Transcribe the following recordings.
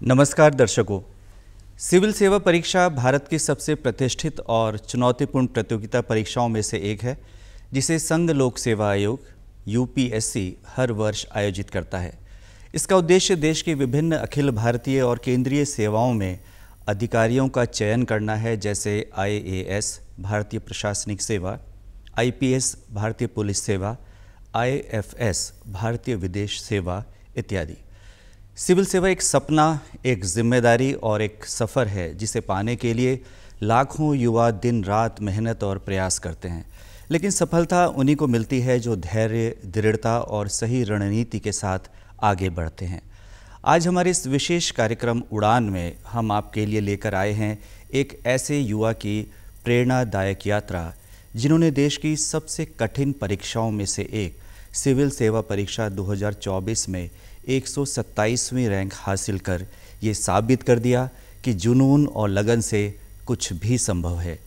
नमस्कार दर्शकों। सिविल सेवा परीक्षा भारत की सबसे प्रतिष्ठित और चुनौतीपूर्ण प्रतियोगिता परीक्षाओं में से एक है, जिसे संघ लोक सेवा आयोग यूपीएससी हर वर्ष आयोजित करता है। इसका उद्देश्य देश की विभिन्न अखिल भारतीय और केंद्रीय सेवाओं में अधिकारियों का चयन करना है, जैसे आईएएस भारतीय प्रशासनिक सेवा, आईपीएस भारतीय पुलिस सेवा, आईएफएस भारतीय विदेश सेवा इत्यादि। सिविल सेवा एक सपना, एक जिम्मेदारी और एक सफ़र है, जिसे पाने के लिए लाखों युवा दिन रात मेहनत और प्रयास करते हैं। लेकिन सफलता उन्हीं को मिलती है जो धैर्य, दृढ़ता और सही रणनीति के साथ आगे बढ़ते हैं। आज हमारे इस विशेष कार्यक्रम उड़ान में हम आपके लिए लेकर आए हैं एक ऐसे युवा की प्रेरणादायक यात्रा, जिन्होंने देश की सबसे कठिन परीक्षाओं में से एक सिविल सेवा परीक्षा 2024 में 127वीं रैंक हासिल कर ये साबित कर दिया कि जुनून और लगन से कुछ भी संभव है।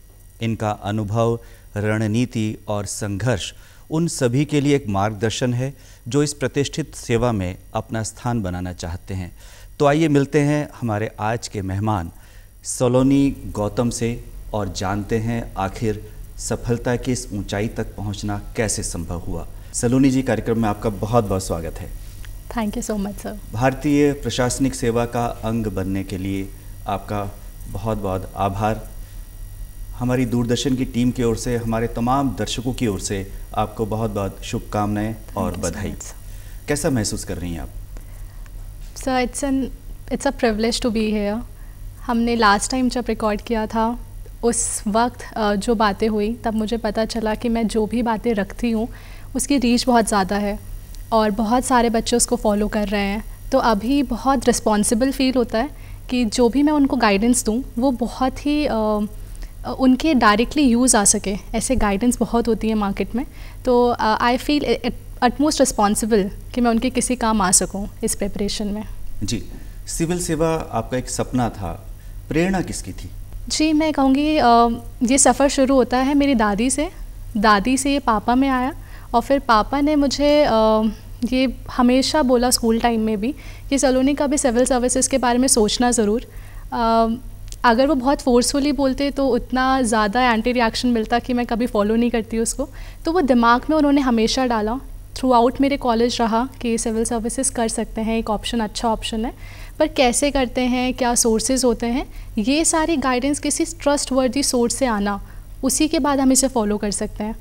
इनका अनुभव, रणनीति और संघर्ष उन सभी के लिए एक मार्गदर्शन है जो इस प्रतिष्ठित सेवा में अपना स्थान बनाना चाहते हैं। तो आइए मिलते हैं हमारे आज के मेहमान सलोनी गौतम से और जानते हैं आखिर सफलता की इस ऊंचाई तक पहुंचना कैसे संभव हुआ। सलोनी जी, कार्यक्रम में आपका बहुत बहुत स्वागत है। Thank you so much sir. भारतीय प्रशासनिक सेवा का अंग बनने के लिए आपका बहुत बहुत आभार। हमारी दूरदर्शन की टीम की ओर से, हमारे तमाम दर्शकों की ओर से आपको बहुत बहुत शुभकामनाएं और बधाई। कैसा महसूस कर रही हैं आप? Sir, it's a privilege to be here. हमने लास्ट टाइम जब रिकॉर्ड किया था, उस वक्त जो बातें हुई, तब मुझे पता चला कि मैं जो भी बातें रखती हूँ उसकी रीच बहुत ज़्यादा है और बहुत सारे बच्चे उसको फॉलो कर रहे हैं। तो अभी बहुत रिस्पॉन्सिबल फील होता है कि जो भी मैं उनको गाइडेंस दूँ वो बहुत ही उनके डायरेक्टली यूज़ आ सके। ऐसे गाइडेंस बहुत होती है मार्केट में, तो आई फील अटमोस्ट रिस्पॉन्सिबल कि मैं उनके किसी काम आ सकूँ इस प्रिपरेशन में। जी, सिविल सेवा आपका एक सपना था, प्रेरणा किसकी थी? जी, मैं कहूँगी ये सफ़र शुरू होता है मेरी दादी से ये पापा में आया और फिर पापा ने मुझे ये हमेशा बोला स्कूल टाइम में भी कि सलोनी का भी सिविल सर्विसेज के बारे में सोचना ज़रूर। अगर वो बहुत फोर्सफुली बोलते तो उतना ज़्यादा एंटी रिएक्शन मिलता कि मैं कभी फॉलो नहीं करती उसको। तो वो दिमाग में उन्होंने हमेशा डाला, थ्रू आउट मेरे कॉलेज रहा कि सिविल सर्विसेज कर सकते हैं, एक ऑप्शन, अच्छा ऑप्शन है, पर कैसे करते हैं, क्या सोर्सेज होते हैं, ये सारी गाइडेंस किसी ट्रस्ट वर्दी सोर्स से आना, उसी के बाद हम इसे फॉलो कर सकते हैं।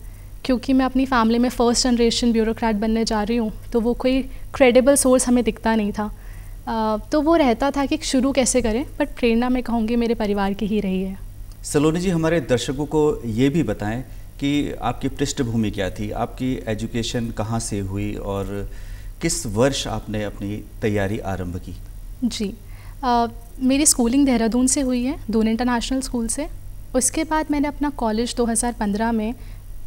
क्योंकि मैं अपनी फैमिली में फर्स्ट जनरेशन ब्यूरोक्रेट बनने जा रही हूँ, तो वो कोई क्रेडिबल सोर्स हमें दिखता नहीं था। तो वो रहता था कि शुरू कैसे करें, बट प्रेरणा मैं कहूँगी मेरे परिवार की ही रही है। सलोनी जी, हमारे दर्शकों को ये भी बताएं कि आपकी पृष्ठभूमि क्या थी, आपकी एजुकेशन कहाँ से हुई और किस वर्ष आपने अपनी तैयारी आरंभ की? जी, मेरी स्कूलिंग देहरादून से हुई है, दून इंटरनेशनल स्कूल से। उसके बाद मैंने अपना कॉलेज 2015 में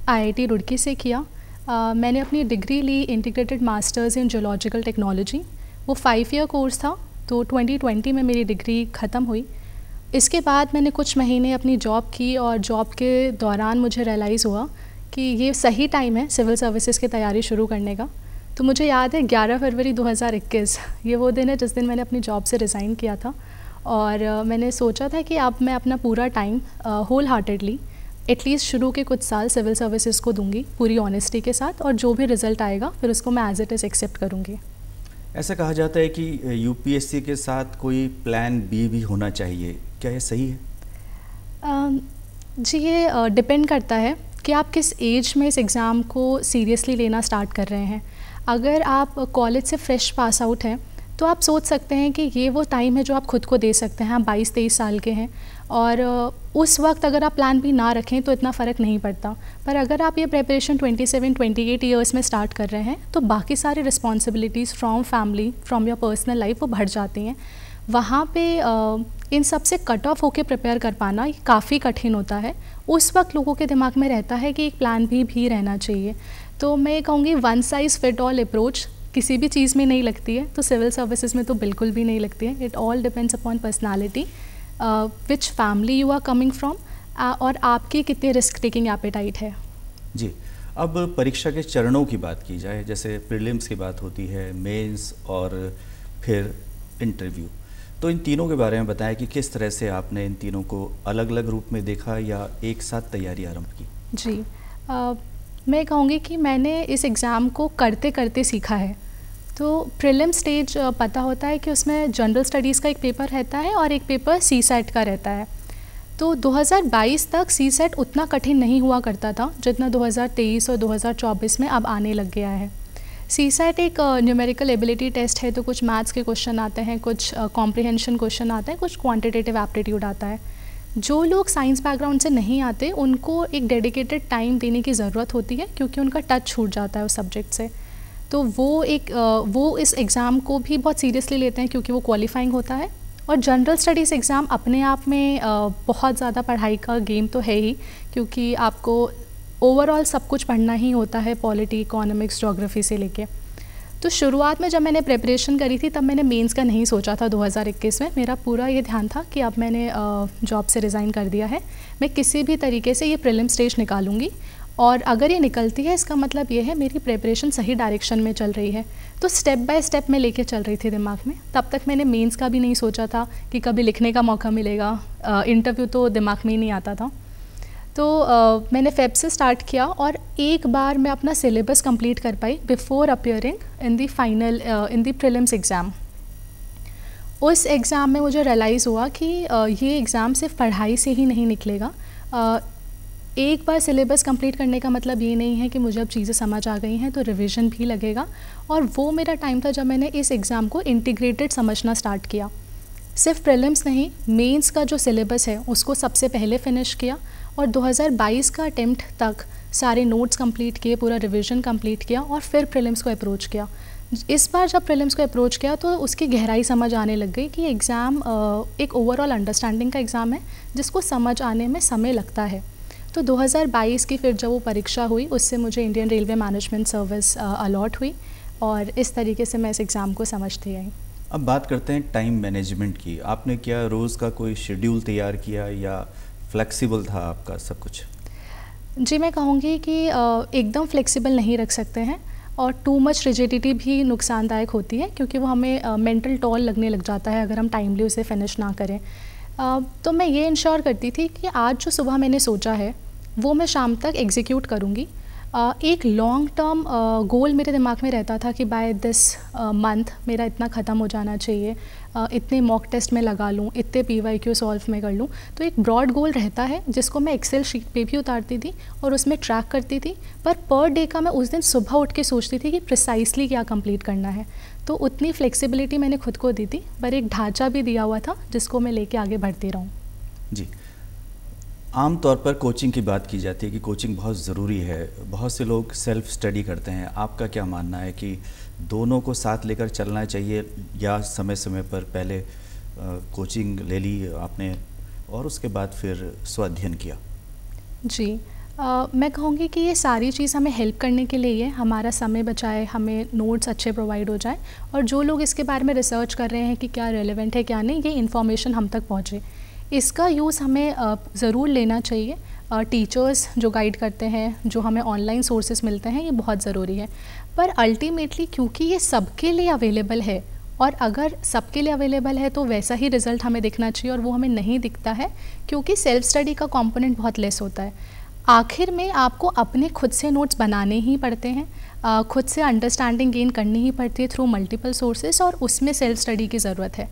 आईआईटी रुड़की से किया। मैंने अपनी डिग्री ली integrated masters in geological technology. वो 5 ईयर कोर्स था, तो 2020 में मेरी डिग्री ख़त्म हुई। इसके बाद मैंने कुछ महीने अपनी जॉब की और जॉब के दौरान मुझे रियलाइज़ हुआ कि ये सही टाइम है सिविल सर्विसेज की तैयारी शुरू करने का। तो मुझे याद है 11 फरवरी 2021 ये वो दिन है जिस दिन मैंने अपनी जॉब से रिज़ाइन किया था और मैंने सोचा था कि अब मैं अपना पूरा टाइम होल हार्टेडली एटलीस्ट शुरू के कुछ साल सिविल सर्विसेज को दूंगी पूरी ऑनेस्टी के साथ, और जो भी रिज़ल्ट आएगा फिर उसको मैं एज इट इज़ एक्सेप्ट करूंगी। ऐसा कहा जाता है कि यूपीएससी के साथ कोई प्लान बी भी होना चाहिए, क्या ये सही है? जी, ये डिपेंड करता है कि आप किस एज में इस एग्ज़ाम को सीरियसली लेना स्टार्ट कर रहे हैं। अगर आप कॉलेज से फ्रेश पास आउट हैं तो आप सोच सकते हैं कि ये वो टाइम है जो आप खुद को दे सकते हैं। आप 22-23 साल के हैं और उस वक्त अगर आप प्लान भी ना रखें तो इतना फ़र्क नहीं पड़ता। पर अगर आप ये प्रिपरेशन 27-28 ईयर्स में स्टार्ट कर रहे हैं तो बाकी सारी responsibilities from family, from your personal life वो बढ़ जाती हैं। वहाँ पे इन सब से कट ऑफ होकर प्रिपेयर कर पाना काफ़ी कठिन होता है। उस वक्त लोगों के दिमाग में रहता है कि एक प्लान भी रहना चाहिए। तो मैं कहूँगी one size fit all approach किसी भी चीज़ में नहीं लगती है, तो सिविल सर्विसेज में तो बिल्कुल भी नहीं लगती है। It all depends upon personality, which family you are coming from और आपकी कितनी रिस्क टेकिंग एपेटाइट है। जी, अब परीक्षा के चरणों की बात की जाए, जैसे प्रीलिम्स की बात होती है, मेंस और फिर इंटरव्यू, तो इन तीनों के बारे में बताएं कि किस तरह से आपने इन तीनों को अलग अलग रूप में देखा या एक साथ तैयारी आरंभ की। जी, मैं कहूँगी कि मैंने इस एग्ज़ाम को करते करते सीखा है। तो प्रीलिम स्टेज पता होता है कि उसमें जनरल स्टडीज़ का एक पेपर रहता है और एक पेपर सीसेट का रहता है। तो 2022 तक सीसेट उतना कठिन नहीं हुआ करता था जितना 2023 और 2024 में अब आने लग गया है। सीसेट एक न्यूमेरिकल एबिलिटी टेस्ट है, तो कुछ मैथ्स के क्वेश्चन आते हैं, कुछ कॉम्प्रिहेंशन क्वेश्चन आते हैं, कुछ क्वांटिटेटिव एप्टीट्यूड आता है। जो लोग साइंस बैकग्राउंड से नहीं आते उनको एक डेडिकेटेड टाइम देने की ज़रूरत होती है क्योंकि उनका टच छूट जाता है उस सब्जेक्ट से। तो वो इस एग्ज़ाम को भी बहुत सीरियसली लेते हैं क्योंकि वो क्वालिफाइंग होता है। और जनरल स्टडीज़ एग्ज़ाम अपने आप में बहुत ज़्यादा पढ़ाई का गेम तो है ही, क्योंकि आपको ओवरऑल सब कुछ पढ़ना ही होता है, पॉलिटी, इकोनॉमिक्स, ज्योग्राफी से लेके। तो शुरुआत में जब मैंने प्रिपरेशन करी थी तब मैंने मेंस का नहीं सोचा था 2021 में। मेरा पूरा ये ध्यान था कि अब मैंने जॉब से रिज़ाइन कर दिया है, मैं किसी भी तरीके से ये प्रीलिम स्टेज निकालूंगी और अगर ये निकलती है इसका मतलब ये है मेरी प्रिपरेशन सही डायरेक्शन में चल रही है। तो स्टेप बाय स्टेप मैं लेके चल रही थी दिमाग में। तब तक मैंने मेंस का भी नहीं सोचा था कि कभी लिखने का मौका मिलेगा, इंटरव्यू तो दिमाग में ही नहीं आता था। तो मैंने फेब से स्टार्ट किया और एक बार मैं अपना सिलेबस कंप्लीट कर पाई before appearing in the prelims exam. उस एग्ज़ाम में मुझे रियलाइज़ हुआ कि ये एग्ज़ाम सिर्फ पढ़ाई से ही नहीं निकलेगा। एक बार सिलेबस कंप्लीट करने का मतलब ये नहीं है कि मुझे अब चीज़ें समझ आ गई हैं, तो रिवीजन भी लगेगा। और वो मेरा टाइम था जब मैंने इस एग्ज़ाम को इंटीग्रेटेड समझना स्टार्ट किया। सिर्फ प्रीलिम्स नहीं, मेंस का जो सिलेबस है उसको सबसे पहले फ़िनिश किया और 2022 का अटेम्प्ट तक सारे नोट्स कंप्लीट किए, पूरा रिवीजन कंप्लीट किया और फिर प्रीलिम्स को अप्रोच किया। इस बार जब प्रीलिम्स को अप्रोच किया तो उसकी गहराई समझ आने लग गई कि एग्ज़ाम एक ओवरऑल अंडरस्टैंडिंग का एग्ज़ाम है जिसको समझ आने में समय लगता है। तो 2022 की फिर जब वो परीक्षा हुई उससे मुझे Indian railway management service allot हुई और इस तरीके से मैं इस एग्ज़ाम को समझती आई। अब बात करते हैं टाइम मैनेजमेंट की। आपने क्या रोज़ का कोई शेड्यूल तैयार किया या फ्लेक्सिबल था आपका सब कुछ? जी, मैं कहूँगी कि एकदम फ्लेक्सिबल नहीं रख सकते हैं और टू मच रिजिडिटी भी नुकसानदायक होती है क्योंकि वो हमें मेंटल टॉल लगने लग जाता है अगर हम टाइमली उसे फिनिश ना करें। तो मैं ये इंश्योर करती थी कि आज जो सुबह मैंने सोचा है वो मैं शाम तक एग्जीक्यूट करूँगी। एक लॉन्ग टर्म गोल मेरे दिमाग में रहता था कि बाय दिस मंथ मेरा इतना ख़त्म हो जाना चाहिए, इतने मॉक टेस्ट में लगा लूँ, इतने PYQ सॉल्व में कर लूँ। तो एक ब्रॉड गोल रहता है जिसको मैं एक्सेल शीट पे भी उतारती थी और उसमें ट्रैक करती थी, पर डे का मैं उस दिन सुबह उठ के सोचती थी कि प्रिसाइसली क्या कंप्लीट करना है। तो उतनी फ्लेक्सिबिलिटी मैंने खुद को दी थी, पर एक ढांचा भी दिया हुआ था जिसको मैं लेके आगे बढ़ती रहूँ। जी, आम तौर पर कोचिंग की बात की जाती है कि कोचिंग बहुत ज़रूरी है, बहुत से लोग सेल्फ स्टडी करते हैं। आपका क्या मानना है कि दोनों को साथ लेकर चलना चाहिए या समय समय पर पहले कोचिंग ले ली आपने और उसके बाद फिर स्वाध्ययन किया? जी, मैं कहूँगी कि ये सारी चीज़ हमें हेल्प करने के लिए है, हमारा समय बचाए, हमें नोट्स अच्छे प्रोवाइड हो जाए और जो लोग इसके बारे में रिसर्च कर रहे हैं कि क्या रेलेवेंट है क्या नहीं, ये इन्फॉर्मेशन हम तक पहुँचे। इसका यूज़ हमें ज़रूर लेना चाहिए। टीचर्स जो गाइड करते हैं, जो हमें ऑनलाइन सोर्सेज मिलते हैं, ये बहुत ज़रूरी है। पर अल्टीमेटली क्योंकि ये सबके लिए अवेलेबल है और अगर सबके लिए अवेलेबल है तो वैसा ही रिज़ल्ट हमें दिखना चाहिए और वो हमें नहीं दिखता है क्योंकि सेल्फ स्टडी का कंपोनेंट बहुत लेस होता है। आखिर में आपको अपने खुद से नोट्स बनाने ही पड़ते हैं, खुद से अंडरस्टैंडिंग गेन करनी ही पड़ती है थ्रू मल्टीपल सोर्सेज और उसमें सेल्फ स्टडी की ज़रूरत है,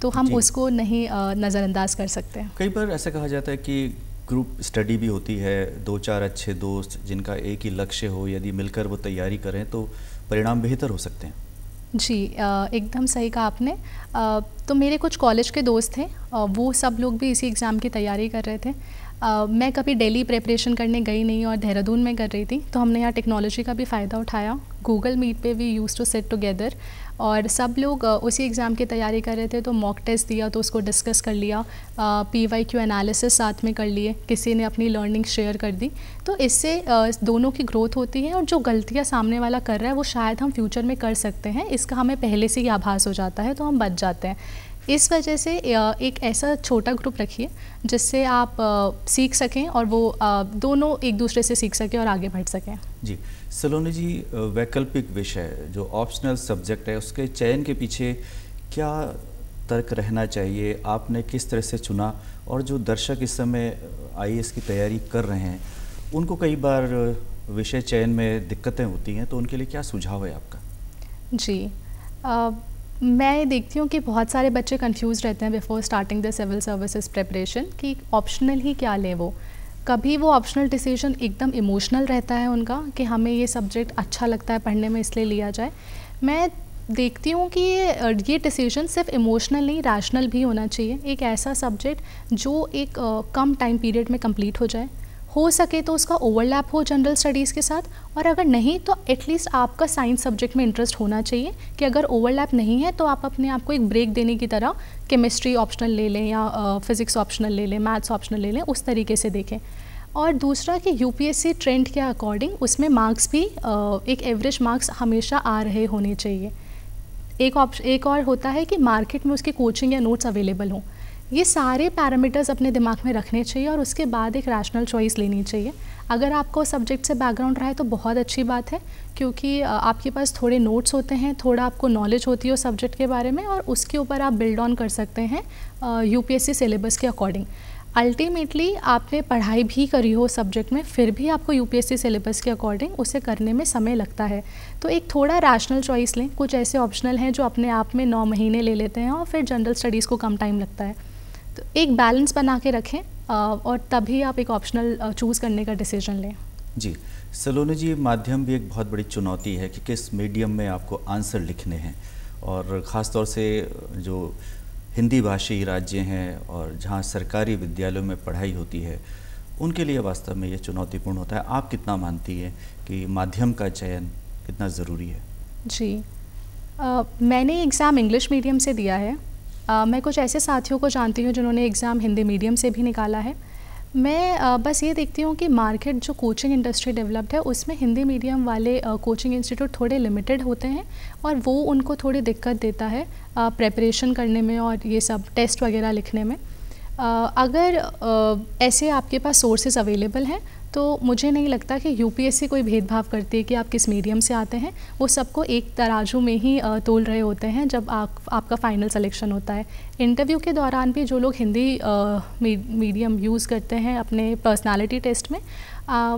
तो हम उसको नहीं नज़रअंदाज कर सकते। कई बार ऐसा कहा जाता है कि ग्रुप स्टडी भी होती है, 2-4 अच्छे दोस्त जिनका एक ही लक्ष्य हो, यदि मिलकर वो तैयारी करें तो परिणाम बेहतर हो सकते हैं। जी, एकदम सही कहा आपने। तो मेरे कुछ कॉलेज के दोस्त थे, वो सब लोग भी इसी एग्ज़ाम की तैयारी कर रहे थे। मैं कभी दिल्ली प्रिपरेशन करने गई नहीं और देहरादून में कर रही थी, तो हमने यहाँ टेक्नोलॉजी का भी फ़ायदा उठाया। गूगल मीट पे we use to sit together और सब लोग उसी एग्ज़ाम की तैयारी कर रहे थे, तो मॉक टेस्ट दिया तो उसको डिस्कस कर लिया, PYQ एनालिसिस साथ में कर लिए, किसी ने अपनी लर्निंग शेयर कर दी। तो इससे दोनों की ग्रोथ होती है और जो गलतियाँ सामने वाला कर रहा है वो शायद हम फ्यूचर में कर सकते हैं, इसका हमें पहले से ही आभास हो जाता है, तो हम बच जाते हैं। इस वजह से एक ऐसा छोटा ग्रुप रखिए जिससे आप सीख सकें और वो दोनों एक दूसरे से सीख सकें और आगे बढ़ सकें। जी, सलोनी जी, वैकल्पिक विषय जो ऑप्शनल सब्जेक्ट है उसके चयन के पीछे क्या सतर्क रहना चाहिए, आपने किस तरह से चुना, और जो दर्शक इस समय आईएएस की तैयारी कर रहे हैं उनको कई बार विषय चयन में दिक्कतें होती हैं, तो उनके लिए क्या सुझाव है आपका? जी, मैं देखती हूँ कि बहुत सारे बच्चे कंफ्यूज रहते हैं before starting the civil services preparation कि ऑप्शनल ही क्या लें वो। कभी वो ऑप्शनल डिसीजन एकदम इमोशनल रहता है उनका कि हमें ये सब्जेक्ट अच्छा लगता है पढ़ने में इसलिए लिया जाए। मैं देखती हूँ कि ये डिसीजन सिर्फ इमोशनल नहीं, रैशनल भी होना चाहिए। एक ऐसा सब्जेक्ट जो एक कम टाइम पीरियड में कंप्लीट हो जाए, हो सके तो उसका ओवरलैप हो जनरल स्टडीज़ के साथ, और अगर नहीं तो एटलीस्ट आपका साइंस सब्जेक्ट में इंटरेस्ट होना चाहिए कि अगर ओवरलैप नहीं है तो आप अपने आप को एक ब्रेक देने की तरह केमिस्ट्री ऑप्शनल ले लें या फिज़िक्स ऑप्शनल ले लें, मैथ्स ऑप्शनल ले लें, उस तरीके से देखें। और दूसरा कि यूपीएससी ट्रेंड के अकॉर्डिंग उसमें मार्क्स भी एक एवरेज मार्क्स हमेशा आ रहे होने चाहिए। एक और होता है कि मार्केट में उसकी कोचिंग या नोट्स अवेलेबल हों। ये सारे पैरामीटर्स अपने दिमाग में रखने चाहिए और उसके बाद एक रैशनल चॉइस लेनी चाहिए। अगर आपको सब्जेक्ट से बैकग्राउंड रहा है तो बहुत अच्छी बात है, क्योंकि आपके पास थोड़े नोट्स होते हैं, थोड़ा आपको नॉलेज होती है उस सब्जेक्ट के बारे में, और उसके ऊपर आप बिल्ड ऑन कर सकते हैं यूपीएससी सिलेबस के अकॉर्डिंग। अल्टीमेटली आपने पढ़ाई भी करी हो सब्जेक्ट में, फिर भी आपको यूपीएससी सिलेबस के अकॉर्डिंग उसे करने में समय लगता है। तो एक थोड़ा रैशनल चॉइस लें। कुछ ऐसे ऑप्शनल हैं जो अपने आप में 9 महीने ले लेते हैं और फिर जनरल स्टडीज़ को कम टाइम लगता है। तो एक बैलेंस बना के रखें और तभी आप एक ऑप्शनल चूज़ करने का डिसीजन लें। जी सलोनी जी, माध्यम भी एक बहुत बड़ी चुनौती है कि किस मीडियम में आपको आंसर लिखने हैं, और ख़ास तौर से जो हिंदी भाषी राज्य हैं और जहाँ सरकारी विद्यालयों में पढ़ाई होती है उनके लिए वास्तव में ये चुनौतीपूर्ण होता है। आप कितना मानती हैं कि माध्यम का चयन कितना ज़रूरी है? जी, मैंने एग्ज़ाम इंग्लिश मीडियम से दिया है। मैं कुछ ऐसे साथियों को जानती हूँ जिन्होंने एग्ज़ाम हिंदी मीडियम से भी निकाला है। मैं बस ये देखती हूँ कि मार्केट जो कोचिंग इंडस्ट्री डेवलप्ड है उसमें हिंदी मीडियम वाले कोचिंग इंस्टीट्यूट थोड़े लिमिटेड होते हैं और वो उनको थोड़ी दिक्कत देता है प्रेपरेशन करने में और ये सब टेस्ट वगैरह लिखने में। अगर ऐसे आपके पास सोर्सेज अवेलेबल हैं तो मुझे नहीं लगता कि यूपीएससी कोई भेदभाव करती है कि आप किस मीडियम से आते हैं। वो सबको एक तराजू में ही तोल रहे होते हैं जब आपका फ़ाइनल सिलेक्शन होता है। इंटरव्यू के दौरान भी जो लोग हिंदी मीडियम यूज़ करते हैं अपने पर्सनालिटी टेस्ट में,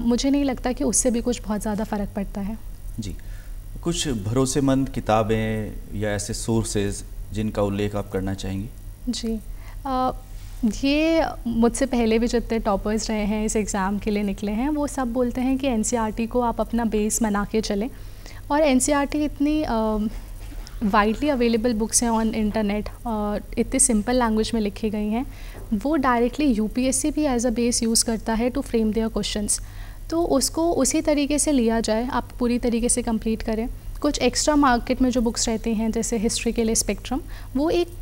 मुझे नहीं लगता कि उससे भी कुछ बहुत ज़्यादा फ़र्क पड़ता है। जी, कुछ भरोसेमंद किताबें या ऐसे सोर्सेज जिनका उल्लेख आप करना चाहेंगी? जी, ये मुझसे पहले भी जितने टॉपर्स रहे हैं इस एग्ज़ाम के लिए निकले हैं वो सब बोलते हैं कि एनसीईआरटी को आप अपना बेस बना के चलें, और एनसीईआरटी इतनी वाइडली अवेलेबल बुक्स हैं ऑन इंटरनेट और इतनी सिंपल लैंग्वेज में लिखी गई हैं, वो डायरेक्टली यूपीएससी भी एज अ बेस यूज़ करता है टू फ्रेम देयर क्वेश्चंस। तो उसको उसी तरीके से लिया जाए, आप पूरी तरीके से कंप्लीट करें। कुछ एक्स्ट्रा मार्केट में जो बुक्स रहती हैं जैसे हिस्ट्री के लिए स्पेक्ट्रम, वो एक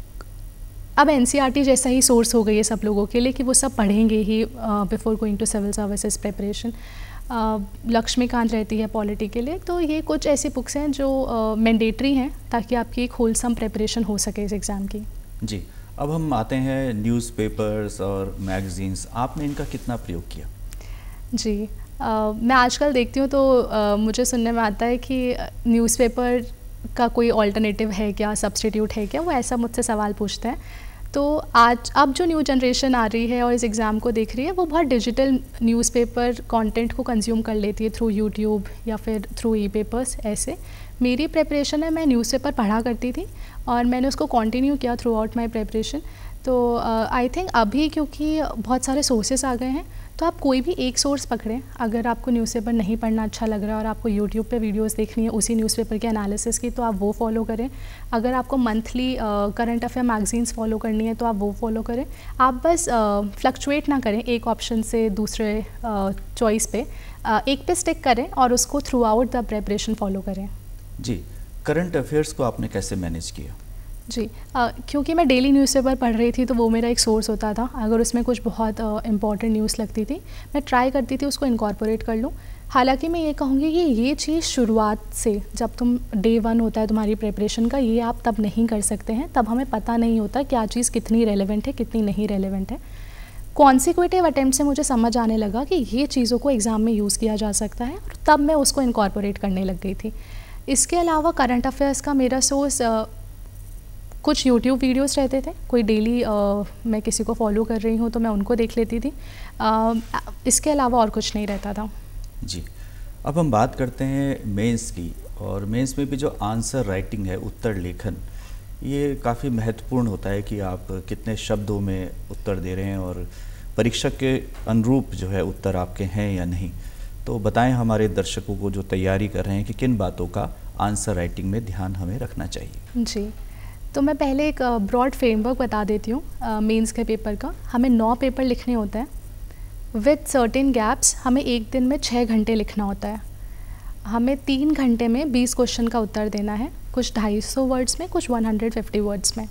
अब एनसीईआरटी जैसा ही सोर्स हो गई है सब लोगों के लिए कि वो सब पढ़ेंगे ही before going to civil services preparation. Laxmikanth रहती है पॉलिटी के लिए। तो ये कुछ ऐसी बुक्स हैं जो मैंडेटरी हैं ताकि आपकी एक होलसम प्रिपरेशन हो सके इस एग्ज़ाम की। जी, अब हम आते हैं न्यूज़पेपर्स और मैगज़ीन्स, आपने इनका कितना प्रयोग किया? जी, मैं आजकल देखती हूँ तो मुझे सुनने में आता है कि न्यूज़पेपर का कोई ऑल्टरनेटिव है क्या, सब्स्टिट्यूट है क्या, वो ऐसा मुझसे सवाल पूछते हैं। तो अब जो न्यू जनरेशन आ रही है और इस एग्ज़ाम को देख रही है वो बहुत डिजिटल न्यूज़पेपर कंटेंट को कंज्यूम कर लेती है थ्रू यूट्यूब या फिर थ्रू ई-पेपर्स। ऐसे मेरी प्रिपरेशन है, मैं न्यूज़पेपर पढ़ा करती थी और मैंने उसको कंटिन्यू किया थ्रू आउट माई प्रिपरेशन। तो आई थिंक अभी क्योंकि बहुत सारे सोर्सेज आ गए हैं तो आप कोई भी एक सोर्स पकड़ें। अगर आपको न्यूज़पेपर नहीं पढ़ना अच्छा लग रहा है और आपको यूट्यूब पे वीडियोस देखनी है उसी न्यूज़पेपर के एनालिसिस की, तो आप वो फॉलो करें। अगर आपको monthly current affair magazines follow करनी है तो आप वो फॉलो करें। आप बस फ्लक्चुएट ना करें एक ऑप्शन से दूसरे चॉइस पे, एक पे स्टिक करें और उसको through out the preparation follow करें। जी, करंट अफेयर्स को आपने कैसे मैनेज किया? जी, क्योंकि मैं डेली न्यूज़पेपर पढ़ रही थी तो वो मेरा एक सोर्स होता था। अगर उसमें कुछ बहुत इंपॉर्टेंट न्यूज़ लगती थी मैं ट्राई करती थी उसको इनकॉर्पोरेट कर लूँ। हालांकि मैं ये कहूँगी कि ये चीज़ शुरुआत से, जब तुम डे 1 होता है तुम्हारी प्रिपरेशन का, ये आप तब नहीं कर सकते हैं। तब हमें पता नहीं होता क्या चीज़ कितनी रेलेवेंट है कितनी नहीं रेलेवेंट है। कॉन्सिक्यूटिव अटैम्प्ट से मुझे समझ आने लगा कि ये चीज़ों को एग्ज़ाम में यूज़ किया जा सकता है और तब मैं उसको इनकॉर्पोरेट करने लग गई थी। इसके अलावा करंट अफेयर्स का मेरा सोर्स कुछ यूट्यूब वीडियोस रहते थे, कोई डेली मैं किसी को फॉलो कर रही हूँ तो मैं उनको देख लेती थी। इसके अलावा और कुछ नहीं रहता था। जी, अब हम बात करते हैं मेंस की। और मेंस में भी जो आंसर राइटिंग है, उत्तर लेखन, ये काफ़ी महत्वपूर्ण होता है कि आप कितने शब्दों में उत्तर दे रहे हैं और परीक्षा के अनुरूप जो है उत्तर आपके हैं या नहीं। तो बताएं हमारे दर्शकों को जो तैयारी कर रहे हैं कि किन बातों का आंसर राइटिंग में ध्यान हमें रखना चाहिए। जी, तो मैं पहले एक ब्रॉड फ्रेमवर्क बता देती हूँ मेंस के पेपर का। हमें 9 पेपर लिखने होते हैं विद सर्टेन गैप्स। हमें एक दिन में 6 घंटे लिखना होता है। हमें 3 घंटे में 20 क्वेश्चन का उत्तर देना है, कुछ 250 वर्ड्स में, कुछ 150 वर्ड्स में।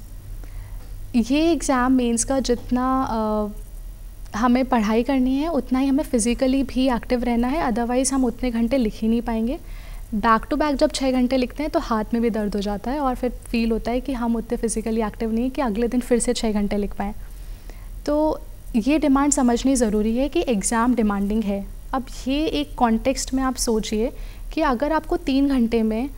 ये एग्ज़ाम मेंस का जितना हमें पढ़ाई करनी है उतना ही हमें फ़िज़िकली भी एक्टिव रहना है, अदरवाइज़ हम उतने घंटे लिख ही नहीं पाएंगे। बैक टू बैक जब 6 घंटे लिखते हैं तो हाथ में भी दर्द हो जाता है और फिर फील होता है कि हम उतने फ़िज़िकली एक्टिव नहीं है कि अगले दिन फिर से 6 घंटे लिख पाएँ। तो ये डिमांड समझनी ज़रूरी है कि एग्ज़ाम डिमांडिंग है। अब ये एक कॉन्टेक्स्ट में आप सोचिए कि अगर आपको 3 घंटे में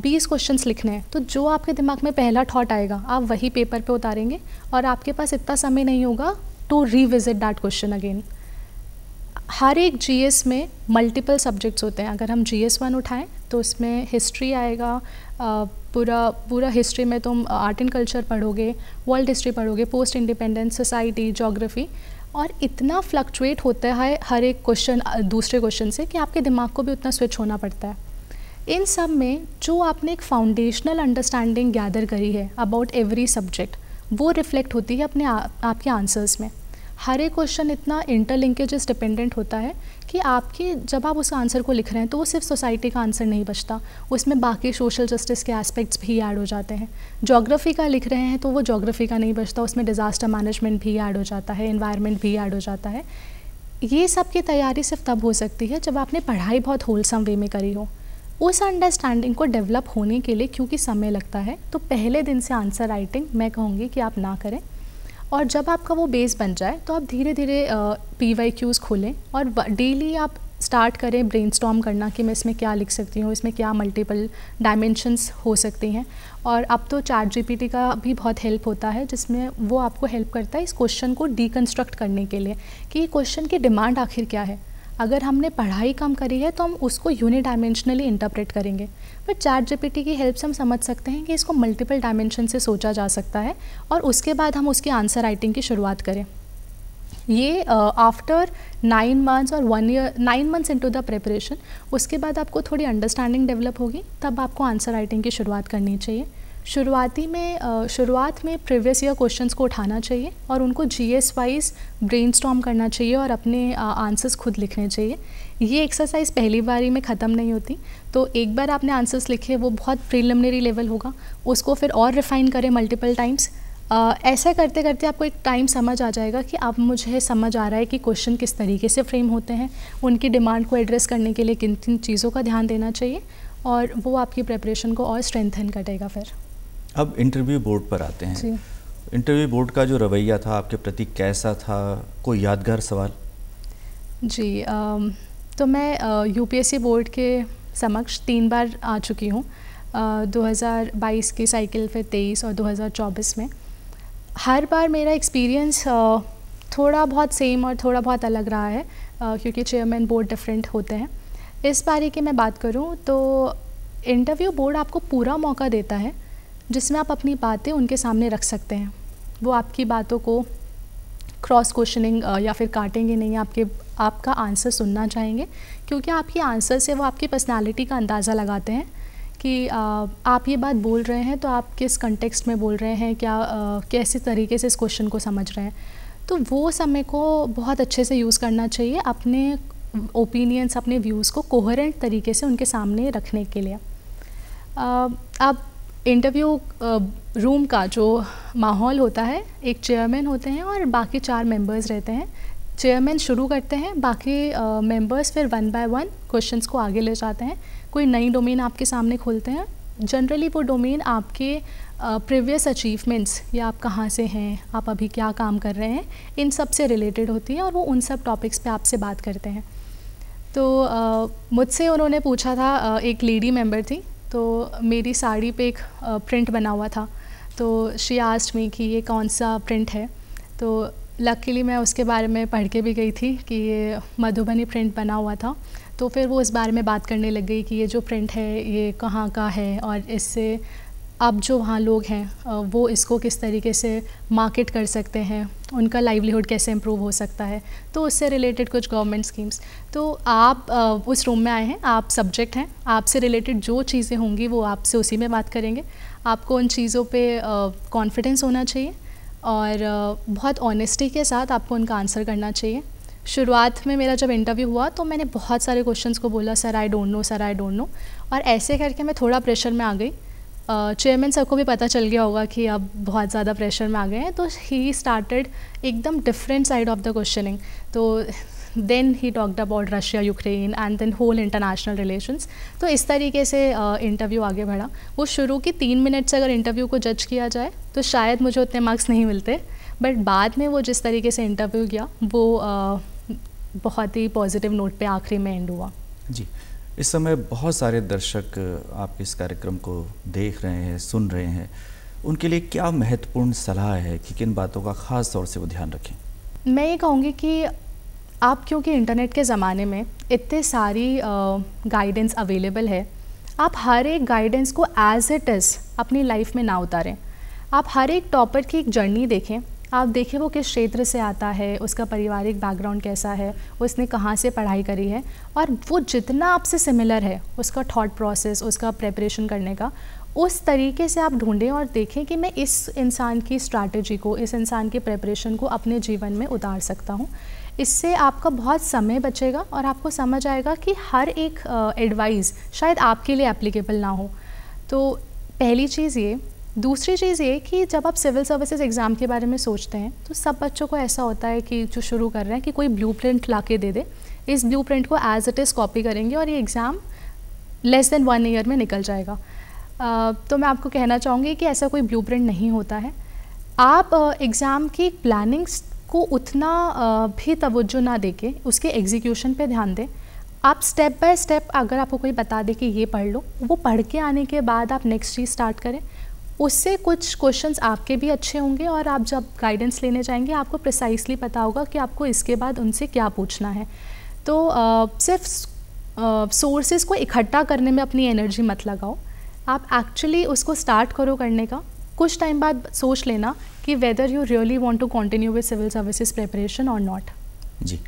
20 क्वेश्चंस लिखने हैं तो जो आपके दिमाग में पहला थॉट आएगा आप वही पेपर पे उतारेंगे और आपके पास इतना समय नहीं होगा to revisit that question again. हर एक जीएस में मल्टीपल सब्जेक्ट्स होते हैं। अगर हम GS 1 उठाएं तो उसमें हिस्ट्री आएगा, पूरा हिस्ट्री में तुम आर्ट एंड कल्चर पढ़ोगे, वर्ल्ड हिस्ट्री पढ़ोगे, पोस्ट इंडिपेंडेंस, सोसाइटी, ज्योग्राफी, और इतना फ्लक्चुएट होता है हर एक क्वेश्चन दूसरे क्वेश्चन से कि आपके दिमाग को भी उतना स्विच होना पड़ता है। इन सब में जो आपने एक फाउंडेशनल अंडरस्टैंडिंग गैदर करी है अबाउट एवरी सब्जेक्ट, वो रिफ्लेक्ट होती है अपने आपके आंसर्स में। हर एक क्वेश्चन इतना इंटरलिंकेजेस डिपेंडेंट होता है कि आपके जब आप उस आंसर को लिख रहे हैं तो वो सिर्फ सोसाइटी का आंसर नहीं बचता, उसमें बाकी सोशल जस्टिस के एस्पेक्ट्स भी ऐड हो जाते हैं। ज्योग्राफी का लिख रहे हैं तो वो ज्योग्राफी का नहीं बचता, उसमें डिज़ास्टर मैनेजमेंट भी ऐड हो जाता है, एनवायरनमेंट भी ऐड हो जाता है। ये सब की तैयारी सिर्फ तब हो सकती है जब आपने पढ़ाई बहुत होलसम वे में करी हो। उस अंडरस्टैंडिंग को डेवलप होने के लिए क्योंकि समय लगता है, तो पहले दिन से आंसर राइटिंग मैं कहूँगी कि आप ना करें। और जब आपका वो बेस बन जाए तो आप धीरे धीरे PYQs खोलें और डेली आप स्टार्ट करें ब्रेनस्टॉर्म करना कि मैं इसमें क्या लिख सकती हूँ, इसमें क्या मल्टीपल डायमेंशंस हो सकती हैं। और अब तो ChatGPT का भी बहुत हेल्प होता है जिसमें वो आपको हेल्प करता है इस क्वेश्चन को डीकंस्ट्रक्ट करने के लिए कि ये क्वेश्चन की डिमांड आखिर क्या है। अगर हमने पढ़ाई कम करी है तो हम उसको यूनिडायमेंशनली इंटरप्रेट करेंगे, बट ChatGPT की हेल्प से हम समझ सकते हैं कि इसको मल्टीपल डायमेंशन से सोचा जा सकता है और उसके बाद हम उसकी आंसर राइटिंग की शुरुआत करें। ये आफ्टर 9 मंथ्स और 1 year, 9 months into the preparation, उसके बाद आपको थोड़ी अंडरस्टैंडिंग डेवलप होगी, तब आपको आंसर राइटिंग की शुरुआत करनी चाहिए। शुरुआत में प्रीवियस ईयर क्वेश्चंस को उठाना चाहिए और उनको GS वाइज ब्रेनस्टॉर्म करना चाहिए और अपने आंसर्स खुद लिखने चाहिए। ये एक्सरसाइज पहली बारी में ख़त्म नहीं होती, तो एक बार आपने आंसर्स लिखे वो बहुत प्रीलिमिनरी लेवल होगा, उसको फिर और रिफ़ाइन करें मल्टीपल टाइम्स। ऐसा करते करते आपको एक टाइम समझ आ जाएगा कि अब मुझे समझ आ रहा है कि क्वेश्चन किस तरीके से फ्रेम होते हैं, उनकी डिमांड को एड्रेस करने के लिए किन किन चीज़ों का ध्यान देना चाहिए, और वो आपकी प्रिपरेशन को और स्ट्रेंथन करेगा। फिर अब इंटरव्यू बोर्ड पर आते हैं। इंटरव्यू बोर्ड का जो रवैया था आपके प्रति कैसा था, कोई यादगार सवाल? जी, तो मैं UPSC बोर्ड के समक्ष 3 बार आ चुकी हूँ, 2022 की साइकिल, फिर 23 और 2024 में। हर बार मेरा एक्सपीरियंस थोड़ा बहुत सेम और थोड़ा बहुत अलग रहा है क्योंकि चेयरमैन बोर्ड डिफरेंट होते हैं। इस बारी की मैं बात करूँ तो इंटरव्यू बोर्ड आपको पूरा मौका देता है जिसमें आप अपनी बातें उनके सामने रख सकते हैं। वो आपकी बातों को क्रॉस क्वेश्चनिंग या फिर काटेंगे नहीं, आपका आंसर सुनना चाहेंगे, क्योंकि आपके आंसर से वो आपकी पर्सनालिटी का अंदाज़ा लगाते हैं कि आप ये बात बोल रहे हैं तो आप किस कंटेक्स्ट में बोल रहे हैं, कैसे तरीके से इस क्वेश्चन को समझ रहे हैं। तो वो समय को बहुत अच्छे से यूज़ करना चाहिए अपने ओपिनियंस, अपने व्यूज़ को कोहेरेंट तरीके से उनके सामने रखने के लिए। अब इंटरव्यू रूम का जो माहौल होता है, एक चेयरमैन होते हैं और बाकी 4 मेंबर्स रहते हैं। चेयरमैन शुरू करते हैं, बाकी मेंबर्स फिर 1 बाय 1 क्वेश्चंस को आगे ले जाते हैं। कोई नई डोमेन आपके सामने खोलते हैं, जनरली वो डोमेन आपके प्रीवियस अचीवमेंट्स या आप कहाँ से हैं, आप अभी क्या काम कर रहे हैं, इन सब से रिलेटेड होती है और वो उन सब टॉपिक्स पे आपसे बात करते हैं। तो मुझसे उन्होंने पूछा था, एक लेडी मेंबर थी, तो मेरी साड़ी पे एक प्रिंट बना हुआ था, तो शी आस्क्ड मी कि ये कौन सा प्रिंट है। तो लकीली मैं उसके बारे में पढ़ के भी गई थी कि ये मधुबनी प्रिंट बना हुआ था। तो फिर वो इस बारे में बात करने लग गई कि ये जो प्रिंट है ये कहाँ का है और इससे अब जो वहाँ लोग हैं वो इसको किस तरीके से मार्केट कर सकते हैं, उनका लाइवलीहुड कैसे इम्प्रूव हो सकता है। तो उससे रिलेटेड कुछ गवर्नमेंट स्कीम्स। तो आप उस रूम में आए हैं, आप सब्जेक्ट हैं, आपसे रिलेटेड जो चीज़ें होंगी वो आपसे उसी में बात करेंगे। आपको उन चीज़ों पे कॉन्फिडेंस होना चाहिए और बहुत ऑनेस्टी के साथ आपको उनका आंसर करना चाहिए। शुरुआत में मेरा जब इंटरव्यू हुआ तो मैंने बहुत सारे क्वेश्चंस को बोला sir I don't know, sir I don't know, और ऐसे करके मैं थोड़ा प्रेशर में आ गई। चेयरमैन सर को भी पता चल गया होगा कि अब बहुत ज़्यादा प्रेशर में आ गए हैं, तो ही स्टार्टेड एकदम different side of the questioning. तो then he talked about Russia Ukraine and then whole international relations. तो इस तरीके से इंटरव्यू आगे बढ़ा। वो शुरू की 3 मिनट से अगर इंटरव्यू को जज किया जाए तो शायद मुझे उतने मार्क्स नहीं मिलते, बट बाद में वो जिस तरीके से इंटरव्यू गया वो बहुत ही पॉजिटिव नोट पे आखिरी में एंड हुआ। जी, इस समय बहुत सारे दर्शक आपके इस कार्यक्रम को देख रहे हैं, सुन रहे हैं, उनके लिए क्या महत्वपूर्ण सलाह है कि किन बातों का ख़ास तौर से वो ध्यान रखें? मैं ये कहूँगी कि आप क्योंकि इंटरनेट के ज़माने में इतने सारी गाइडेंस अवेलेबल है, आप हर एक गाइडेंस को एज इट इज़ अपनी लाइफ में ना उतारें। आप हर एक टॉपर की एक जर्नी देखें, आप देखें वो किस क्षेत्र से आता है, उसका पारिवारिक बैकग्राउंड कैसा है, उसने कहाँ से पढ़ाई करी है, और वो जितना आपसे सिमिलर है उसका थॉट प्रोसेस, उसका प्रेपरेशन करने का, उस तरीके से आप ढूंढें और देखें कि मैं इस इंसान की स्ट्रैटेजी को, इस इंसान की प्रेपरेशन को अपने जीवन में उतार सकता हूँ। इससे आपका बहुत समय बचेगा और आपको समझ आएगा कि हर एक एडवाइस शायद आपके लिए एप्लीकेबल ना हो। तो पहली चीज़ ये। दूसरी चीज़ ये कि जब आप सिविल सर्विसेज एग्ज़ाम के बारे में सोचते हैं तो सब बच्चों को ऐसा होता है कि जो शुरू कर रहे हैं कि कोई ब्लूप्रिंट ला के दे दे, इस ब्लूप्रिंट को एज इट इज़ कॉपी करेंगे और ये एग्ज़ाम लेस देन 1 ईयर में निकल जाएगा। तो मैं आपको कहना चाहूँगी कि ऐसा कोई ब्लूप्रिंट नहीं होता है। आप एग्ज़ाम की प्लानिंग्स को उतना भी तवज्जो ना देके उसके एग्जीक्यूशन पे ध्यान दें। आप स्टेप बाय स्टेप, अगर आपको कोई बता दे कि ये पढ़ लो, वो पढ़ के आने के बाद आप नेक्स्ट चीज़ स्टार्ट करें। उससे कुछ क्वेश्चंस आपके भी अच्छे होंगे और आप जब गाइडेंस लेने जाएंगे आपको प्रिसाइसली पता होगा कि आपको इसके बाद उनसे क्या पूछना है। तो सिर्फ सोर्सेज को इकट्ठा करने में अपनी एनर्जी मत लगाओ, आप एक्चुअली उसको स्टार्ट करो करने का। कुछ टाइम बाद सोच लेना कि whether you really want to continue with civil services preparation और नॉट। जी,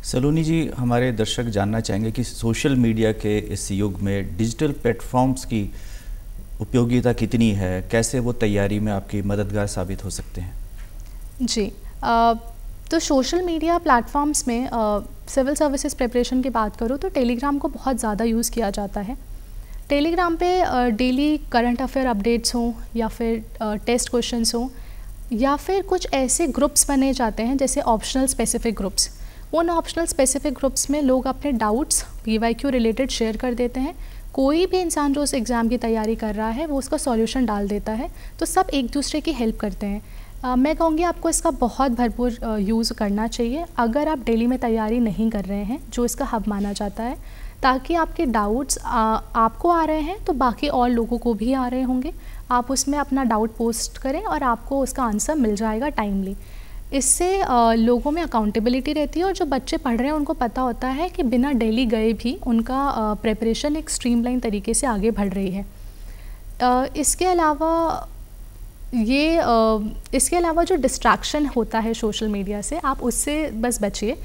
सलोनी जी, हमारे दर्शक जानना चाहेंगे कि सोशल मीडिया के इस युग में डिजिटल प्लेटफॉर्म्स की उपयोगिता कितनी है, कैसे वो तैयारी में आपकी मददगार साबित हो सकते हैं? जी, तो सोशल मीडिया प्लेटफॉर्म्स में सिविल सर्विसेज प्रिपरेशन की बात करूँ तो टेलीग्राम को बहुत ज़्यादा यूज़ किया जाता है। टेलीग्राम पे डेली करंट अफेयर अपडेट्स हों या फिर टेस्ट क्वेश्चंस हों या फिर कुछ ऐसे ग्रुप्स बने जाते हैं जैसे ऑप्शनल स्पेसिफिक ग्रुप्स। उन ऑप्शनल स्पेसिफिक ग्रुप्स में लोग अपने डाउट्स PYQ रिलेटेड शेयर कर देते हैं। कोई भी इंसान जो उस एग्ज़ाम की तैयारी कर रहा है वो उसका सॉल्यूशन डाल देता है, तो सब एक दूसरे की हेल्प करते हैं। मैं कहूँगी आपको इसका बहुत भरपूर यूज़ करना चाहिए अगर आप डेली में तैयारी नहीं कर रहे हैं, जो इसका हब माना जाता है, ताकि आपके डाउट्स आपको आ रहे हैं तो बाकी और लोगों को भी आ रहे होंगे। आप उसमें अपना डाउट पोस्ट करें और आपको उसका आंसर मिल जाएगा टाइमली। इससे लोगों में अकाउंटेबिलिटी रहती है और जो बच्चे पढ़ रहे हैं उनको पता होता है कि बिना डेली गए भी उनका प्रिपरेशन एक स्ट्रीमलाइन तरीके से आगे बढ़ रही है। इसके अलावा जो डिस्ट्रैक्शन होता है सोशल मीडिया से, आप उससे बस बचिए।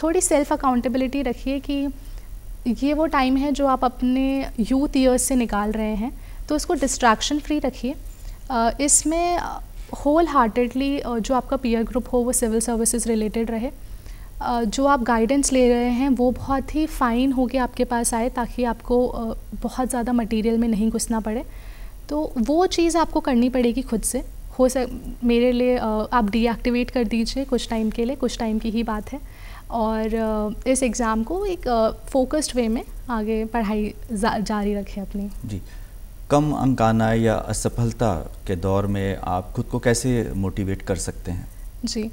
थोड़ी सेल्फ अकाउंटेबिलिटी रखिए कि ये वो टाइम है जो आप अपने यूथ ईयर्स से निकाल रहे हैं, तो उसको डिस्ट्रैक्शन फ्री रखिए। इसमें होल हार्टेडली जो आपका पीयर ग्रुप हो वो सिविल सर्विसेज रिलेटेड रहे। जो आप गाइडेंस ले रहे हैं वो बहुत ही फ़ाइन होके आपके पास आए, ताकि आपको बहुत ज़्यादा मटेरियल में नहीं घुसना पड़े। तो वो चीज़ आपको करनी पड़ेगी खुद से। मेरे लिए आप डीएक्टिवेट कर दीजिए कुछ टाइम के लिए, कुछ टाइम की ही बात है, और इस एग्ज़ाम को एक फोकस्ड वे में आगे पढ़ाई जारी रखें अपनी। जी, कम अंक आना या असफलता के दौर में आप खुद को कैसे मोटिवेट कर सकते हैं? जी,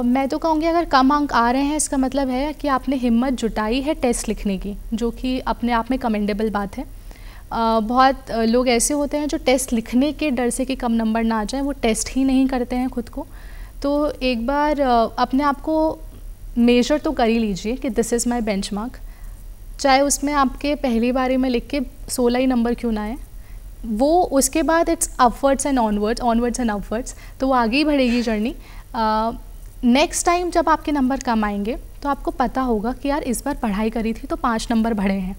मैं तो कहूँगी अगर कम अंक आ रहे हैं इसका मतलब है कि आपने हिम्मत जुटाई है टेस्ट लिखने की, जो कि अपने आप में कमेंडेबल बात है। बहुत लोग ऐसे होते हैं जो टेस्ट लिखने के डर से कि कम नंबर ना आ जाए वो टेस्ट ही नहीं करते हैं खुद को। तो एक बार अपने आप को मेजर तो कर ही लीजिए कि दिस इज़ माय बेंचमार्क, चाहे उसमें आपके पहली बारी में लिख के 16 ही नंबर क्यों ना आए, वो उसके बाद it's upwards and onwards and upwards, तो वो आगे ही बढ़ेगी जर्नी। नेक्स्ट टाइम जब आपके नंबर कम आएंगे तो आपको पता होगा कि यार इस बार पढ़ाई करी थी तो 5 नंबर बढ़े हैं।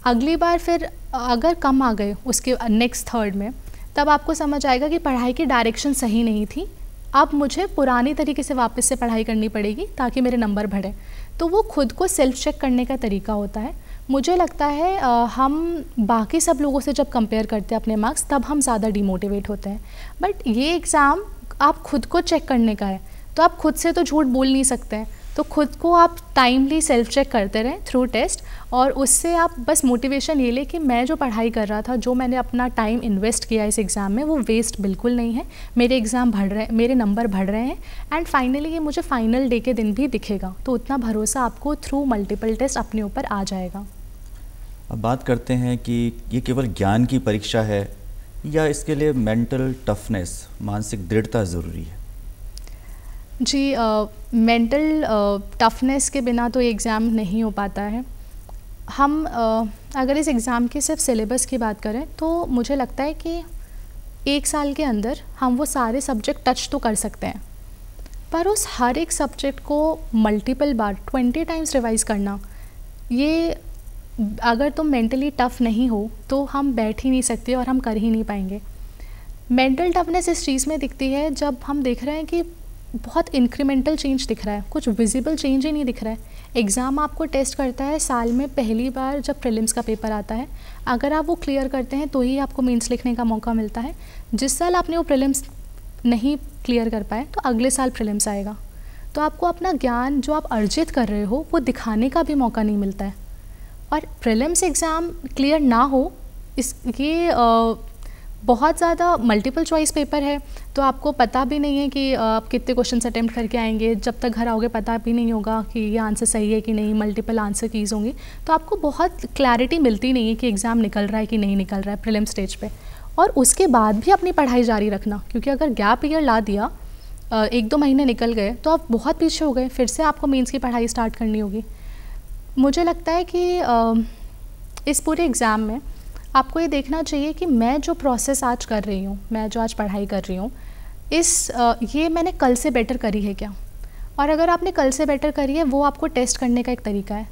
अगली बार फिर अगर कम आ गए उसके नेक्स्ट थर्ड में, तब आपको समझ आएगा कि पढ़ाई की डायरेक्शन सही नहीं थी, अब मुझे पुरानी तरीके से वापस से पढ़ाई करनी पड़ेगी ताकि मेरे नंबर बढ़े। तो वो खुद को सेल्फ चेक करने का तरीका होता है। मुझे लगता है हम बाकी सब लोगों से जब कंपेयर करते हैं अपने मार्क्स, तब हम ज़्यादा डिमोटिवेट होते हैं। बट ये एग्ज़ाम आप खुद को चेक करने का है, तो आप खुद से तो झूठ बोल नहीं सकते हैं, तो खुद को आप टाइमली सेल्फ चेक करते रहें थ्रू टेस्ट, और उससे आप बस मोटिवेशन ये ले कि मैं जो पढ़ाई कर रहा था, जो मैंने अपना टाइम इन्वेस्ट किया इस एग्ज़ाम में, वो वेस्ट बिल्कुल नहीं है। मेरे एग्ज़ाम बढ़ रहे हैं, मेरे नंबर बढ़ रहे हैं, एंड फाइनली ये मुझे फाइनल डे के दिन भी दिखेगा। तो उतना भरोसा आपको थ्रू मल्टीपल टेस्ट अपने ऊपर आ जाएगा। अब बात करते हैं कि ये केवल ज्ञान की परीक्षा है या इसके लिए मेंटल टफनेस, मानसिक दृढ़ता ज़रूरी है? जी, मेंटल टफनेस के बिना तो ये एग्ज़ाम नहीं हो पाता है। हम अगर इस एग्ज़ाम के सिर्फ सिलेबस की बात करें तो मुझे लगता है कि 1 साल के अंदर हम वो सारे सब्जेक्ट टच तो कर सकते हैं, पर उस हर एक सब्जेक्ट को मल्टीपल बार 20 टाइम्स रिवाइज़ करना, ये अगर तुम मेंटली टफ़ नहीं हो तो हम बैठ ही नहीं सकते और हम कर ही नहीं पाएंगे। मेंटल टफनेस इस चीज़ में दिखती है जब हम देख रहे हैं कि बहुत इंक्रीमेंटल चेंज दिख रहा है, कुछ विजिबल चेंज ही नहीं दिख रहा है। एग्ज़ाम आपको टेस्ट करता है साल में पहली बार जब प्रीलिम्स का पेपर आता है, अगर आप वो क्लियर करते हैं तो ही आपको मेंस लिखने का मौका मिलता है। जिस साल आपने वो प्रीलिम्स नहीं क्लियर कर पाए तो अगले साल प्रीलिम्स आएगा, तो आपको अपना ज्ञान जो आप अर्जित कर रहे हो वो दिखाने का भी मौका नहीं मिलता है। और प्रीलिम्स एग्ज़ाम क्लियर ना हो, ये बहुत ज़्यादा मल्टीपल चॉइस पेपर है, तो आपको पता भी नहीं है कि आप कितने क्वेश्चंस अटेम्प्ट करके आएंगे। जब तक घर आओगे पता भी नहीं होगा कि ये आंसर सही है कि नहीं, मल्टीपल आंसर कीज़ होंगी, तो आपको बहुत क्लैरिटी मिलती नहीं है कि एग्ज़ाम निकल रहा है कि नहीं निकल रहा है प्रीलिम स्टेज पे। और उसके बाद भी अपनी पढ़ाई जारी रखना, क्योंकि अगर गैप ईयर ला दिया, 1-2 महीने निकल गए तो आप बहुत पीछे हो गए, फिर से आपको मेंस की पढ़ाई स्टार्ट करनी होगी। मुझे लगता है कि इस पूरे एग्ज़ाम में आपको ये देखना चाहिए कि मैं जो प्रोसेस आज कर रही हूँ, मैं जो आज पढ़ाई कर रही हूँ, ये मैंने कल से बेटर करी है क्या। और अगर आपने कल से बेटर करी है, वो आपको टेस्ट करने का एक तरीका है।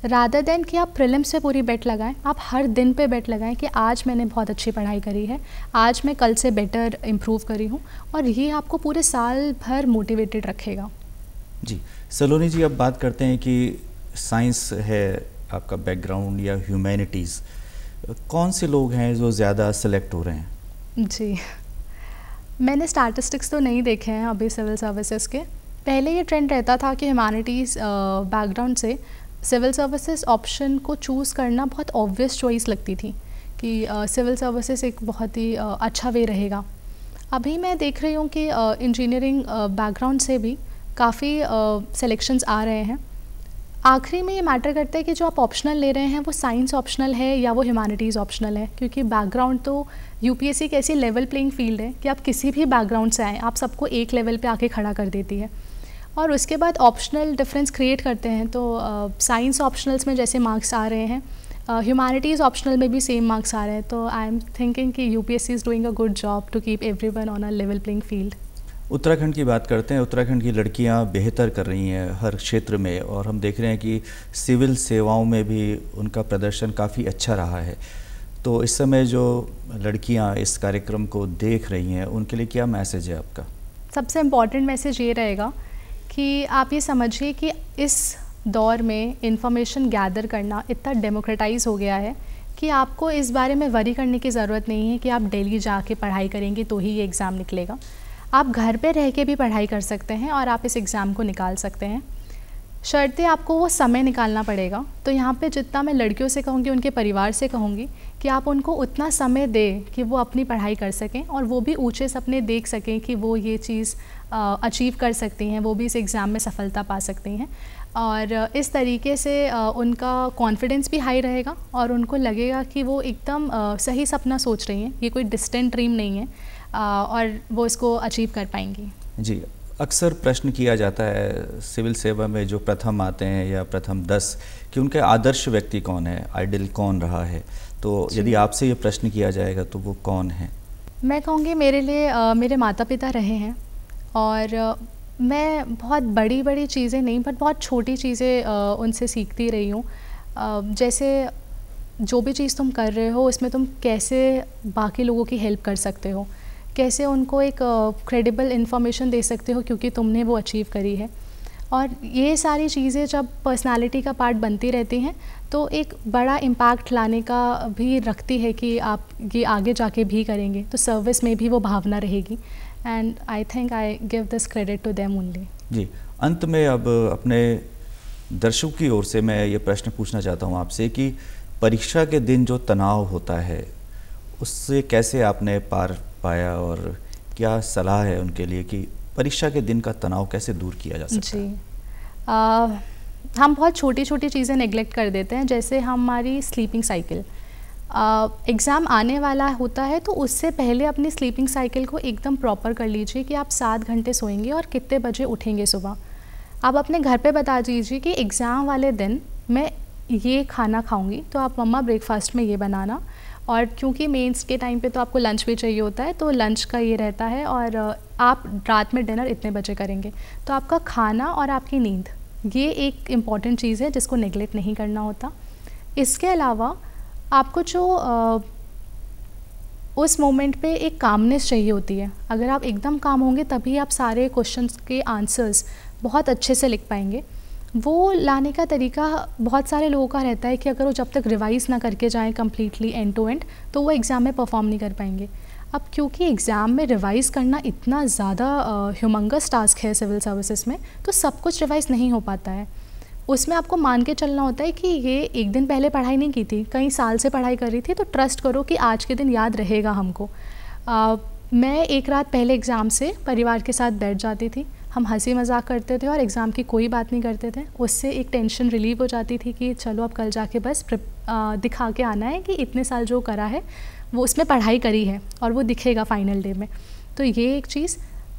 रादर देन कि आप प्रीलिम्स पे पूरी बेट लगाएं, आप हर दिन पे बेट लगाएं कि आज मैंने बहुत अच्छी पढ़ाई करी है, आज मैं कल से बेटर इम्प्रूव करी हूँ, और ये आपको पूरे साल भर मोटिवेटेड रखेगा। जी सलोनी जी, अब बात करते हैं कि साइंस है आपका बैकग्राउंड या ह्यूमैनिटीज़, कौन से लोग हैं जो ज़्यादा सेलेक्ट हो रहे हैं? जी, मैंने स्टैटिस्टिक्स तो नहीं देखे हैं अभी सिविल सर्विसेज के। पहले ये ट्रेंड रहता था कि ह्यूमैनिटीज़ बैकग्राउंड से सिविल सर्विसेज ऑप्शन को चूज़ करना बहुत ऑब्वियस चॉइस लगती थी कि सिविल सर्विसेज एक बहुत ही अच्छा वे रहेगा। अभी मैं देख रही हूँ कि इंजीनियरिंग बैकग्राउंड से भी काफ़ी सिलेक्शंस आ रहे हैं। आखिरी में ये मैटर करता है कि जो आप ऑप्शनल ले रहे हैं वो साइंस ऑप्शनल है या वो ह्यूमैनिटीज़ ऑप्शनल है, क्योंकि बैकग्राउंड तो यूपीएससी एक ऐसी लेवल प्लेइंग फील्ड है कि आप किसी भी बैकग्राउंड से आएँ, आप सबको एक लेवल पे आके खड़ा कर देती है। और उसके बाद ऑप्शनल डिफरेंस क्रिएट करते हैं, तो साइंस ऑप्शनल्स में जैसे मार्क्स आ रहे हैं, ह्यूमैनिटीज़ ऑप्शनल में भी सेम मार्क्स आ रहे हैं। तो आई एम थिंकिंग कि UPSC is doing a good job to keep everyone on a level playing field. Uttarakhand की बात करते हैं। उत्तराखंड की लड़कियां बेहतर कर रही हैं हर क्षेत्र में, और हम देख रहे हैं कि सिविल सेवाओं में भी उनका प्रदर्शन काफ़ी अच्छा रहा है। तो इस समय जो लड़कियां इस कार्यक्रम को देख रही हैं, उनके लिए क्या मैसेज है आपका? सबसे इम्पॉर्टेंट मैसेज ये रहेगा कि आप ये समझिए कि इस दौर में इंफॉर्मेशन गैदर करना इतना डेमोक्रेटाइज हो गया है कि आपको इस बारे में वरी करने की ज़रूरत नहीं है कि आप दिल्ली जाके पढ़ाई करेंगे तो ही ये एग्ज़ाम निकलेगा। आप घर पे रह के भी पढ़ाई कर सकते हैं और आप इस एग्ज़ाम को निकाल सकते हैं। शर्तें आपको वो समय निकालना पड़ेगा। तो यहाँ पे जितना मैं लड़कियों से कहूँगी, उनके परिवार से कहूँगी कि आप उनको उतना समय दें कि वो अपनी पढ़ाई कर सकें और वो भी ऊंचे सपने देख सकें कि वो ये चीज़ अचीव कर सकती हैं, वो भी इस एग्ज़ाम में सफलता पा सकती हैं। और इस तरीके से उनका कॉन्फिडेंस भी हाई रहेगा और उनको लगेगा कि वो एकदम सही सपना सोच रही हैं, ये कोई डिस्टेंट ड्रीम नहीं है, और वो इसको अचीव कर पाएंगी। जी, अक्सर प्रश्न किया जाता है सिविल सेवा में जो प्रथम आते हैं या प्रथम 10 कि उनके आदर्श व्यक्ति कौन है, आइडल कौन रहा है। तो यदि आपसे ये प्रश्न किया जाएगा तो वो कौन है? मैं कहूँगी मेरे लिए मेरे माता पिता रहे हैं, और मैं बहुत बड़ी बड़ी चीज़ें नहीं बट बहुत छोटी चीज़ें उनसे सीखती रही हूँ। जैसे जो भी चीज़ तुम कर रहे हो उसमें तुम कैसे बाकी लोगों की हेल्प कर सकते हो, कैसे उनको एक क्रेडिबल इन्फॉर्मेशन दे सकते हो क्योंकि तुमने वो अचीव करी है। और ये सारी चीज़ें जब पर्सनालिटी का पार्ट बनती रहती हैं तो एक बड़ा इम्पैक्ट लाने का भी रखती है कि आप ये आगे जाके भी करेंगे, तो सर्विस में भी वो भावना रहेगी। And I think I give this credit to them only. जी, अंत में अब अपने दर्शकों की ओर से मैं ये प्रश्न पूछना चाहता हूँ आपसे कि परीक्षा के दिन जो तनाव होता है उससे कैसे आपने पार पाया और क्या सलाह है उनके लिए कि परीक्षा के दिन का तनाव कैसे दूर किया जा सकता है? जी, हम बहुत छोटी छोटी चीज़ें नेग्लेक्ट कर देते हैं, जैसे हमारी स्लीपिंग साइकिल। एग्ज़ाम आने वाला होता है तो उससे पहले अपनी स्लीपिंग साइकिल को एकदम प्रॉपर कर लीजिए कि आप 7 घंटे सोएंगे और कितने बजे उठेंगे सुबह। आप अपने घर पे बता दीजिए कि एग्ज़ाम वाले दिन मैं ये खाना खाऊंगी, तो आप मम्मा ब्रेकफास्ट में ये बनाना, और क्योंकि मेंस के टाइम पे तो आपको लंच भी चाहिए होता है तो लंच का ये रहता है, और आप रात में डिनर इतने बजे करेंगे। तो आपका खाना और आपकी नींद ये एक इम्पॉर्टेंट चीज़ है जिसको नेगलेक्ट नहीं करना होता। इसके अलावा आपको जो उस मोमेंट पे एक कामनेस चाहिए होती है, अगर आप एकदम काम होंगे तभी आप सारे क्वेश्चंस के आंसर्स बहुत अच्छे से लिख पाएंगे। वो लाने का तरीका बहुत सारे लोगों का रहता है कि अगर वो जब तक रिवाइज़ ना करके जाएं कम्प्लीटली एंड टू एंड तो वो एग्ज़ाम में परफॉर्म नहीं कर पाएंगे। अब क्योंकि एग्ज़ाम में रिवाइज़ करना इतना ज़्यादा ह्यूमंगस टास्क है सिविल सर्विसेज में, तो सब कुछ रिवाइज़ नहीं हो पाता है। उसमें आपको मान के चलना होता है कि ये एक दिन पहले पढ़ाई नहीं की थी, कई साल से पढ़ाई कर रही थी, तो ट्रस्ट करो कि आज के दिन याद रहेगा हमको। मैं एक रात पहले एग्ज़ाम से परिवार के साथ बैठ जाती थी, हम हंसी मजाक करते थे और एग्ज़ाम की कोई बात नहीं करते थे। उससे एक टेंशन रिलीव हो जाती थी कि चलो अब कल जाके बस दिखा के आना है कि इतने साल जो करा है वो उसमें पढ़ाई करी है और वो दिखेगा फाइनल डे में। तो ये एक चीज़।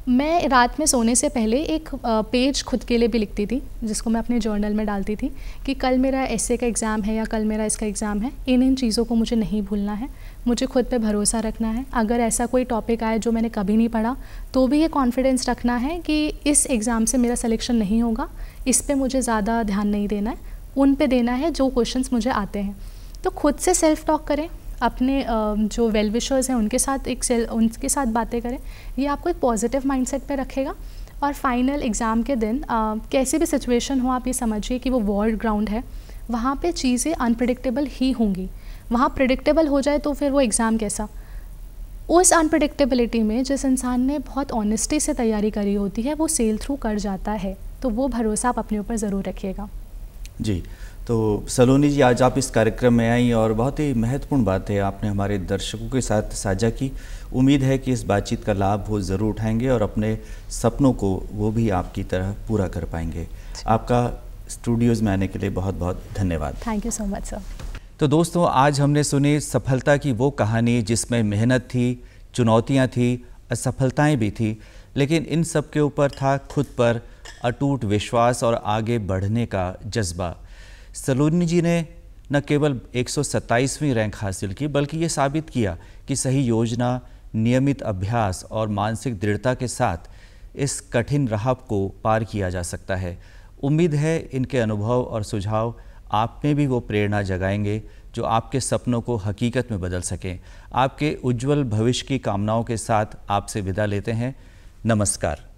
मैं रात में सोने से पहले एक पेज खुद के लिए भी लिखती थी जिसको मैं अपने जर्नल में डालती थी कि कल मेरा एस्से का एग्ज़ाम है या कल मेरा इसका एग्ज़ाम है, इन चीज़ों को मुझे नहीं भूलना है, मुझे खुद पे भरोसा रखना है। अगर ऐसा कोई टॉपिक आए जो मैंने कभी नहीं पढ़ा तो भी ये कॉन्फिडेंस रखना है कि इस एग्ज़ाम से मेरा सिलेक्शन नहीं होगा, इस पे मुझे ज़्यादा ध्यान नहीं देना है, उन पे देना है जो क्वेश्चंस मुझे आते हैं। तो खुद से सेल्फ टॉक करें, अपने जो वेल विशर्स हैं उनके साथ बातें करें। ये आपको एक पॉजिटिव माइंडसेट पे रखेगा। और फाइनल एग्ज़ाम के दिन कैसी भी सिचुएशन हो, आप ये समझिए कि वो वॉर ग्राउंड है, वहाँ पे चीज़ें अनप्रेडिक्टेबल ही होंगी। वहाँ प्रेडिक्टेबल हो जाए तो फिर वो एग्ज़ाम कैसा। उस अनप्रेडिक्टेबिलिटी में जिस इंसान ने बहुत ऑनेस्टी से तैयारी करी होती है वो सेल थ्रू कर जाता है। तो वो भरोसा आप अपने ऊपर ज़रूर रखिएगा। जी, तो सलोनी जी, आज आप इस कार्यक्रम में आई और बहुत ही महत्वपूर्ण बात है आपने हमारे दर्शकों के साथ साझा की। उम्मीद है कि इस बातचीत का लाभ वो ज़रूर उठाएंगे और अपने सपनों को वो भी आपकी तरह पूरा कर पाएंगे। आपका स्टूडियोज़ में आने के लिए बहुत बहुत धन्यवाद। Thank you so much sir. तो दोस्तों, आज हमने सुनी सफलता की वो कहानी जिसमें मेहनत थी, चुनौतियाँ थी, असफलताएँ भी थी, लेकिन इन सब के ऊपर था खुद पर अटूट विश्वास और आगे बढ़ने का जज्बा। सलोनी जी ने न केवल 127वीं रैंक हासिल की बल्कि ये साबित किया कि सही योजना, नियमित अभ्यास और मानसिक दृढ़ता के साथ इस कठिन राह को पार किया जा सकता है। उम्मीद है इनके अनुभव और सुझाव आप में भी वो प्रेरणा जगाएंगे जो आपके सपनों को हकीकत में बदल सकें। आपके उज्जवल भविष्य की कामनाओं के साथ आपसे विदा लेते हैं। नमस्कार।